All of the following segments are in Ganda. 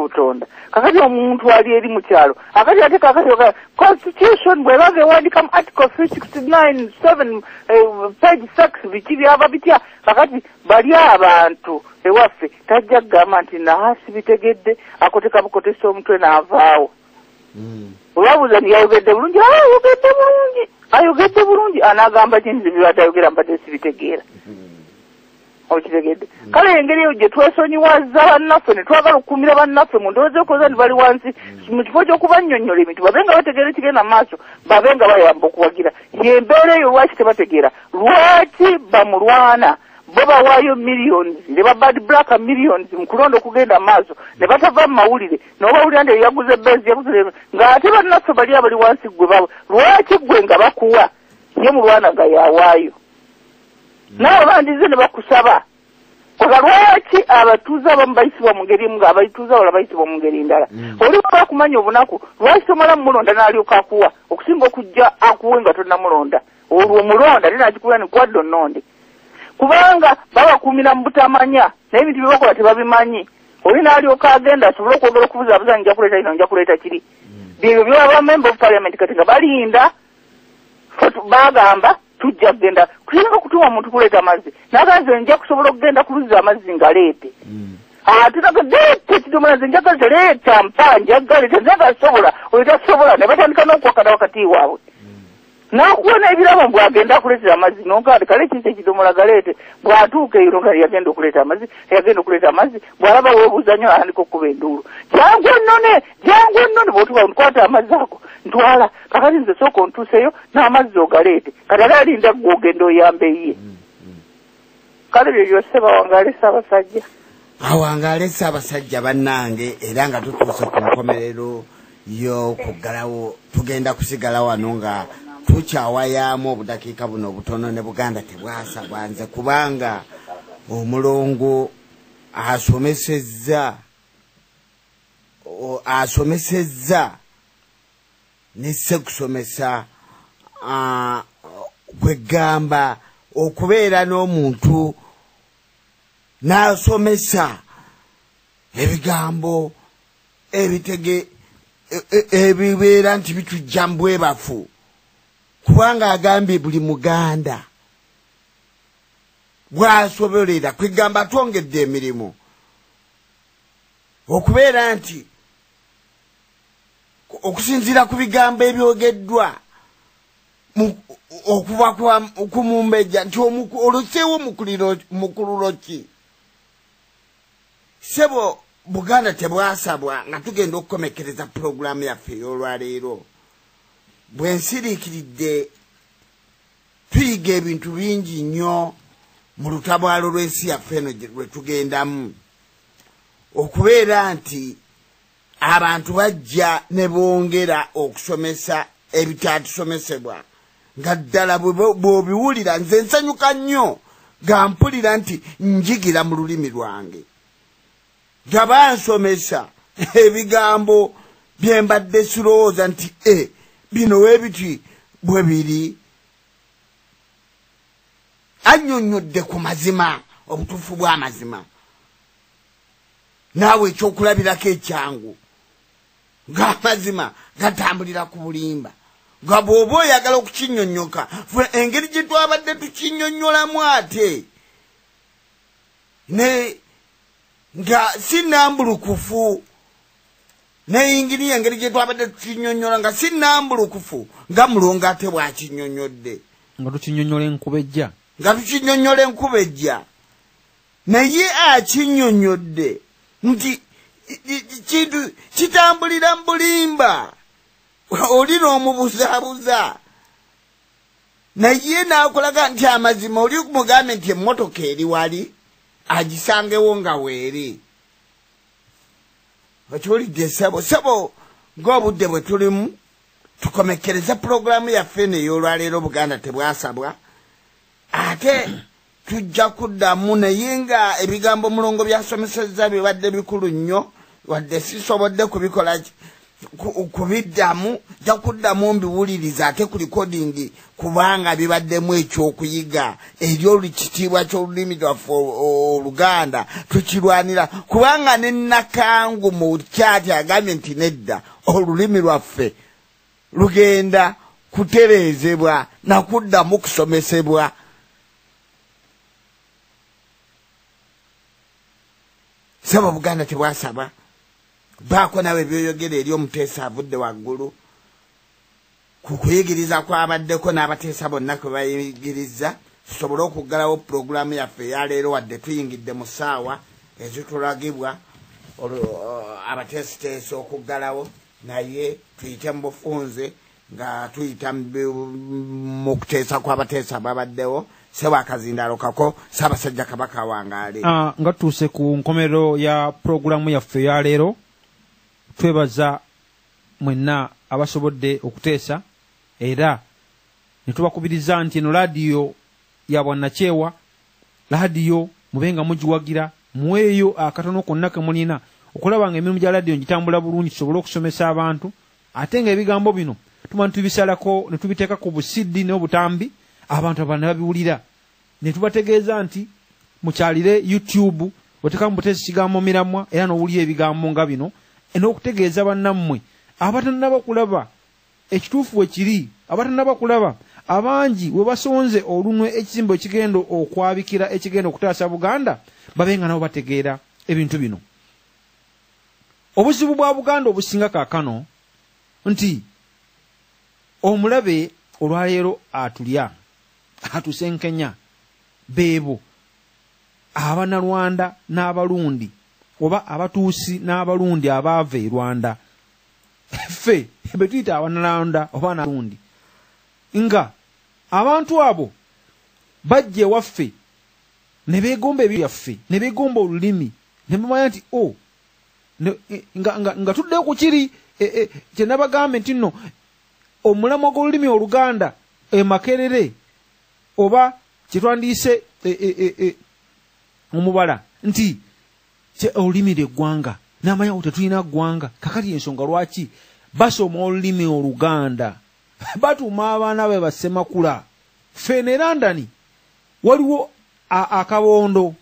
Utonda. Kakati omuntu ali eri mu kyalo. Akati ate kakati oka constitution bwe bage wandika article 369 7 page 6 biki byaba bitya. Kakati bali abantu ewaffe tajja kugamba nti nahasi bitegedde akoteka bukotesa omutwe n'avaawo. Olwabuuza nti yayogedde bulungi, ayogedde bulungi anagamba kintu byatayogera mbadde sibitegeera. Okitegedde. Kale engeri eyo gye twesonyiwaza bannaffe ne twagala okukumira bannaffe mu ndowooza y'okukoza nti bali wansi mu kifo ky'okubanyonnyola emintu babe nga bategeera ekigenda mu maaso babe nga bayamba okuwagira. Y'embeera eyo lwaki tebategeera? Lwaki bamulwana bo bawaayo millions ne babad black millions mu kulonda okugenda mu maaso ne batava mu mawulire n'obawulira nti yaguze benzi yaguze ng'ate bannaffe bali abali wansi gwe babo lwaki gwe nga bakuwa ye mulwana nga yawaayo naawe bandize ne bakusaba kola lwaki abatuuze abamu bayisibwa mu ngeri emu ng'abayituuze abalala bayisibwa mu ngeri ndala oli bakumanya obunaku lwaki tomala mumulonda n'alyoka akuwa okusinga okujja akuwe nga tonnamulonda olwo omulonda linakikuwa ni kwadde onnonde kubanga babakuumira mu butamanya naye ebintu bye bakola tebabimanyi oli n'alyoka agenda asobole okwogera okubuzaabuza nja kuleeta kino nja kuleeta kiri byo byaba member of parliament kati nga balinda bagamba tujja kugenda kusinga kutuma omuntu kuleeta amazzi naganze nja kusobola okugenda kuluza amazzi ngaleete ate nagaleeta ekidomola nze njagaza leeta mpanja galeeta nze gasobola oyo tasobola ne batandika n'okwakana wakati waabwe nakuwa n'ebirabo bw'agenda kuleetera amazzi nonkade kale kintu ekidomola galeete bw'atuuka eyo nga yagenda okuleeta amazzi bw'alaba weebuuza nnyo atandika okuba enduulu jangu ennone bw'otuuka nkwata amazzi ako ntwala kakati nze sooka ontuuseyo n'amazzi ogaleete kati ate alinda gw'ogenda oyambe ye kale byo byose bawangaale Ssaabasajja awangaale Ssaabasajja bannange era nga tutuuse ku nkomerero y'okuggalawo tugenda kusigala wano nga tukyawayaamu obudakiika buno obutono ne Buganda tebwasa bwanze kubanga Omulongo asomesezza nesse kusomesa kwegamba okubeera n'omuntu n'asomesa ebigambo ebibeera nti bitujja mu bwebafu kubanga agambye buli Muganda bw'asobolera kwegamba atwongedde emirimu okubeera nti okusinziira ku bigambo ebyogeddwa okuva ku Mumbejja nti oluseewo mukululo ki sebo Buganda tebwasabwa nga tugenda okukomekereza pulogulaamu yaffe ey'olwaleero bwe nsiriikiridde tuyiga ebintu bingi nnyo mu lutabaalo lw'ensi yaffe eno lwe tugendamu okubeera nti abantu bajja ne bongera okusomesa ebitatusomesebwa nga ddala bw'obiwulira nze nsanyuka nnyo ga mpulira nti njigira mu lulimi lwange nga bansomesa ebigambo bye mbadde sirowooza nti bino weebiti bwe biri annyonnyodde ku mazima obutuufu bw'amazima naawe ekyokulabirako ekyangu ng'amazima gatambulira ku bulimba nga bw'oba oyagala okukinnyonnyoka fe engeri gye twabadde tukinnyonnyolamu ate nga sinambulukufu neyingiriye engeri gye twabadde tukinnyonnyola nga sinambulukufu nga Mulongo ate bw'akinnyonnyodde nga tukinnyonnyola enkuba ejja naye akinnyonnyodde nti kintu kitambulira mu bulimba oli n'omubuzaabuza naye n'akolaga nti amazima oli mugambe nti emmotoka eri wali agisangewo nga weeri okiwulidde sebo ng'obudde bwe tulimu tukomekereza pulogulaamu yaffe eno ey'olwaleero Buganda tebwasabwa ate tujja kuddamu naye nga ebigambo Mulongo byasomesezza bibadde bikulu nnyo wadde sisobodde kubikola kubiddamu jakuddamu mbiwuliriza ate ku recording kubanga bibaddemu ekyokuyiga ery'olukitiibwa ky'olulimi lwaffe Oluganda tukirwanira kubanga ne Nakangu mu kyati agambye nti nedda olulimi lwaffe lugenda kutereezebwa nakuddamu kusomesebwa. Saba Buganda tebwasaba baako nawe byoyogera eri Omuteesa avudde waggulu ku kuyigiriza kwabaddeko n'abateesa bonna kwe bayigiriza tusobole okuggalawo pulogulaamu yaffe eyaleero wadde tuyingidde mu ssaawa ezitulagibwa abateesiteesa okuggalawo naye tuyite mu bufunze nga tuyita mu kuteesa kw'abateesa babaddewo. Sebo Akazindaalo kako Ssaabasajja Kabaka wangaale nga tuuse ku nkomerero ya pulogulaamu yaffe ya leero. Twebaza mwenna abasobodde okuteesa era ne tubakubiriza nti eno laadiyo ya bwannakyewa laadiyo mubenga mugiwagira muweeyo akatono konna ke mulina okulaba nga emirimu gya laadiyo ngitambula bulungi tusobole okusomesa abantu ate nga ebigambo bino tumani tubisalako ne tubiteeka ku busidi n'obutambi abantu abalala ne babiwulira ne tubategeeza nti mukyalire YouTube otekamu Muteesa kigambo miramwa era n'owulira ebigambo nga bino n'okutegeeza bannammwe abatannaba kulaba ekituufu we kiri abatannaba kulaba abangi we basonze olunwe ekizimbo ekigenda okwabikira ekigenda okutaasa Buganda babenga nabo bategeera ebintu bino. Obuzibu bwa Buganda obusinga kaakano nti omulabe olwaleero atulya atusenkenya beebo Abanalwanda n'Abalundi oba Abatuusi n'Abalundi abaava e Rwanda ffe betuyita Abanalwanda oba n'Abalundi nga abantu abo bajje waffe ne beegomba ebyaffe ne beegomba olulimi ne bamanya nti nga tuddeyo ku kiri kye nabagambe nti nno omulamwa gw'olulimi Oluganda Makerere oba kye twandiise omubala nti olulimi lw'eggwanga n'amanya nti tetulina ggwanga. Kakati ensonga lwaki basoma olulimi Oluganda batuuma abaana be bassemakula. Ffe ne London waliwo akabondo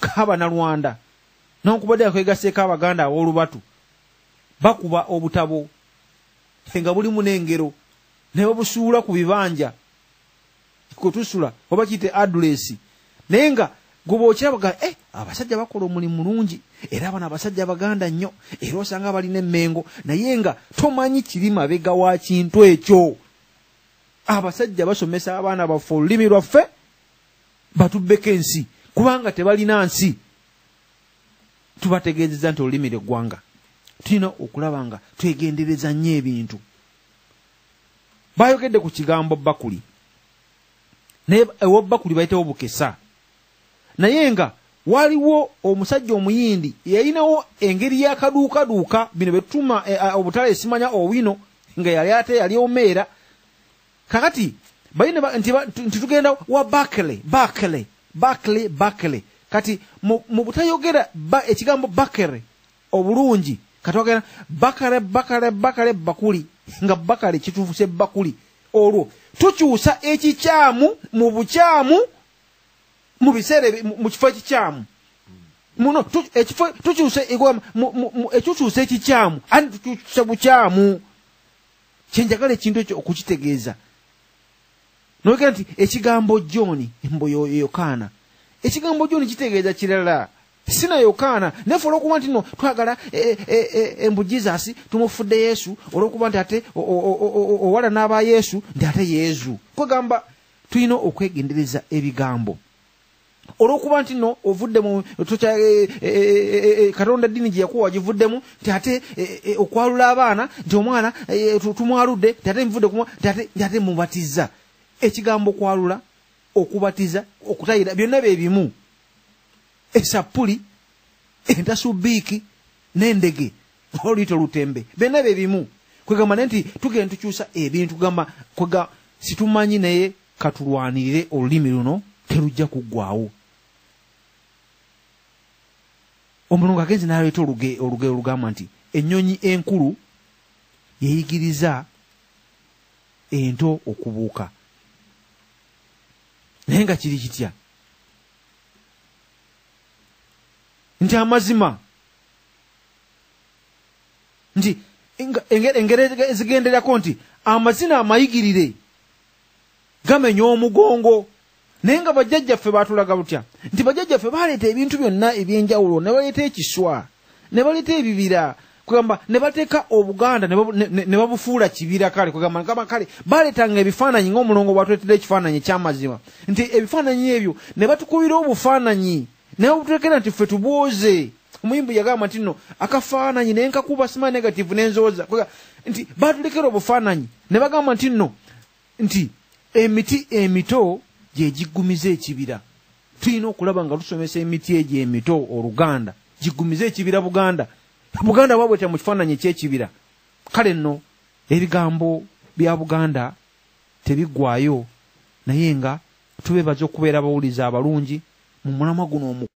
k'Abanalwanda n'okubadde akwegaseeko Abaganda ab'olubatu bakuba obutabo nga bulimu n'engero ne babusuula ku bibanja kwe tusula oba kiyite adulesi naye nga gwe okirabaga abasajja bakola omulimu mulungi era abana abasajja Abaganda nnyo era osanga balina emmengo naye nga tomanyi kiri mabega wa kintu ekyo. Abasajja basomesa abaana baffe olulimi lwaffe batubbeko ensi kubanga tebalina nsi. Tubategeezeza nti olulimi lw'eggwanga tulina okulaba nga twegendereza nnyo ebintu. Bayogedde ku kigambo bakuli naye ewa bakuli bayitewo bukesa naye nga waliwo omusajja omuyindi yalinawo engeri y'akaduukaduuka bino betuma obutale esimanya owino nga yali ate yali omeera kakati balina nti tugenda wa bakele kati mu butayogera ekigambo bakere obulungi kati wagenda bakale bakuli nga bakale kituufuse bakuli olwo tukyusa ekikyamu mu bukyamu mu biseera mu kifo ekikyamu muno tukyusa ekyukyusa ekikyamu andi tukyusa bukyamu. Kyenjagala ekintu ekyo okukitegeeza nogera nti ekigambo John embo Yokaana ekigambo John kitegeeza kirala sina Yokaana nefe olwokuba nti no twagala embu Jesus tumufudde Yesu olwokuba nti ate owala n'aba Yesu nti ate Yesu kwegamba tulina okwegendereza ebigambo olwokuba nti no ovudde mu Katonda ddiini gye yakuwa wagivuddemu nti ate okwalula abaana nti omwana tumwaludde nti ate muvudde nti ate mubatiza. Ekigambo kwalula okubatiza okutayira byonna bye bimu. Esapuli entasubiiki n'endege oluyita olutembe byonna bye bimu kwegamba nti tugenda tukyusa ebintu gamba kwega situmanyi naye katulwanirire olulimi luno terujja kuggwaawo. Omulongo agenzi n'aleeta olugero olugamba nti ennyonyi enkulu yeyigiriza ento okubuuka naye nga kiri kitya nti amazima nti engeri zigenderako nti amazina amayigirire gamenya omugongo naye nga bajjajjaffe baatulaga butya nti bajjajjaffe baleeta ebintu byonna ebyenjawulo ne baleeta ekiswa ne baleeta ebibira kugamba ne bateeka Obuganda ne babufuula kibira kale kugamba kale baleetanga ebifaananyi ng'Omulongo bwatuleetera ekifaananyi eky'amazima nti ebifaananyi ebyo ne batukubira obufaananyi ne babuteekera nti ffe tubwoze omuyimbi yagamba nti nno akafaananyi naye nkakuba sima negative n'enzooza nti baatulekera obufaananyi ne bagamba nti nno nti emiti emito gye giggumiza ekibira tulina okulaba nga tusomesa emiti egyo emito Oluganda giggumiza ekibira Buganda bwabweta mu kifaananyi eky'ekibira kale nno ebigambo bya Buganda tebiggwaayo naye nga tubeebaza okubeera abawuliza abalungi mu mulamwa guno